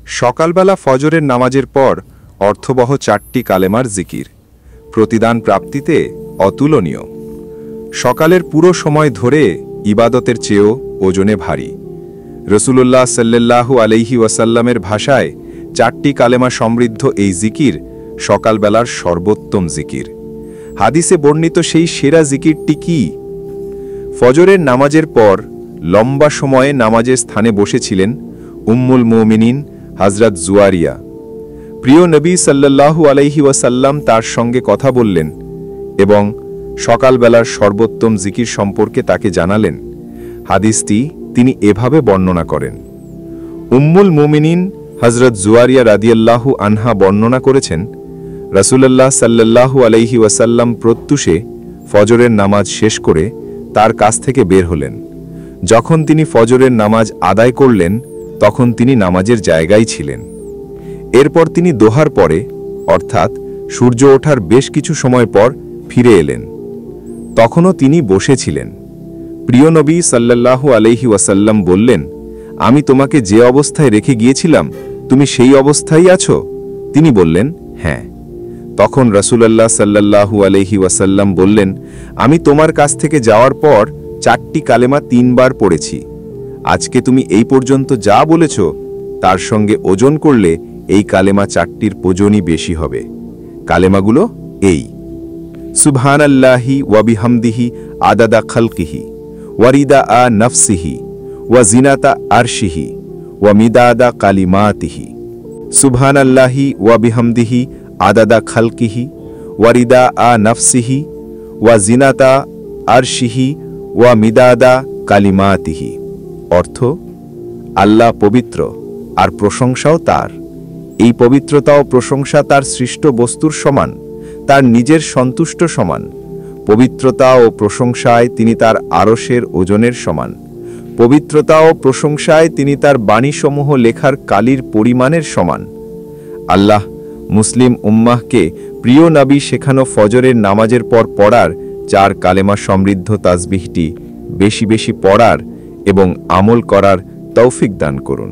সকালবেলা ফজরের নামাজের পর অর্থবহ 4টি কালেমার জিকির প্রতিদান প্রাপ্তিতে অতুলনীয়। সকালের পুরো সময় ধরে ইবাদতের চেয়েও ওজনে ভারী। রসুলুল্লাহ সাল্লাল্লাহু আলাইহি ওয়াসাল্লামের ভাষায় 4টি কালেমা সমৃদ্ধ এই জিকির সকালবেলার সর্বোত্তম জিকির। হাদিসে বর্ণিত সেই সেরা জিকিরটি কি? ফজরের নামাজের পর লম্বা সময়ে নামাজের স্থানে বসেছিলেন উম্মুল মুমিনিন হযরত জুয়ারিয়া। প্রিয় নবী সাল্লাল্লাহু আলাইহি ওয়াসাল্লাম তার সঙ্গে কথা বললেন এবং সকালবেলার সর্বোত্তম জিকির সম্পর্কে তাকে জানালেন। হাদিসটি তিনি এভাবে বর্ণনা করেন। উম্মুল মুমিনিন হযরত জুয়ারিয়া রাদিয়াল্লাহু আনহা বর্ণনা করেছেন, রাসূলুল্লাহ সাল্লাল্লাহু আলাইহি ওয়াসাল্লাম প্রত্যুষে ফজরের নামাজ শেষ করে তার কাছ থেকে বের হলেন। যখন তিনি ফজরের নামাজ আদায় করলেন তখন তিনি নামাজের জায়গায় ছিলেন। এরপর তিনি দোহার পরে অর্থাৎ সূর্য ওঠার বেশ কিছু সময় পর ফিরে এলেন। তখনও তিনি বসেছিলেন। প্রিয় নবী সাল্লাল্লাহু আলাইহি ওয়াসাল্লাম বললেন, আমি তোমাকে যে অবস্থায় রেখে গিয়েছিলাম তুমি সেই অবস্থায় আছো? তিনি বললেন, হ্যাঁ। তখন রাসূলুল্লাহ সাল্লাল্লাহু আলাইহি ওয়াসাল্লাম বললেন, আমি তোমার কাছ থেকে যাওয়ার পর 4টি কালেমা 3 বার পড়েছি। আজকে তুমি এই পর্যন্ত যা বলেছ তার সঙ্গে ওজন করলে এই কালেমা 4টির ওজনই বেশি হবে। কালেমাগুলো এই: সুবহানাল্লাহি ওয়া বিহামদিহি আদাদা খালকিহি ওয়া রিদা নফসিহি ওয়া জিনাতা আরশিহি ওয়া মিদাদা কালিমাতিহি। সুবহানাল্লাহি ওয়া বিহামদিহি আদাদা খালকিহি ওয়া রিদা নফসিহি ওয়া জিনাতা আরশিহি ওয়া মিদাদা কালিমাতিহি। অর্থ, আল্লাহ পবিত্র আর প্রশংসাও তার। এই পবিত্রতা ও প্রশংসা তার সৃষ্ট বস্তুর সমান, তার নিজের সন্তুষ্ট সমান। পবিত্রতা ও প্রশংসায় তিনি তার আরশের ওজনের সমান। পবিত্রতা ও প্রশংসায় তিনি তার বাণীসমূহ লেখার কালির পরিমাণের সমান। আল্লাহ মুসলিম উম্মাহকে প্রিয় নবী শেখানো ফজরের নামাজের পর পড়ার 4 কালেমা সমৃদ্ধ তাসবিহটি বেশি বেশি পড়ার এবং আমল করার তৌফিক দান করুন।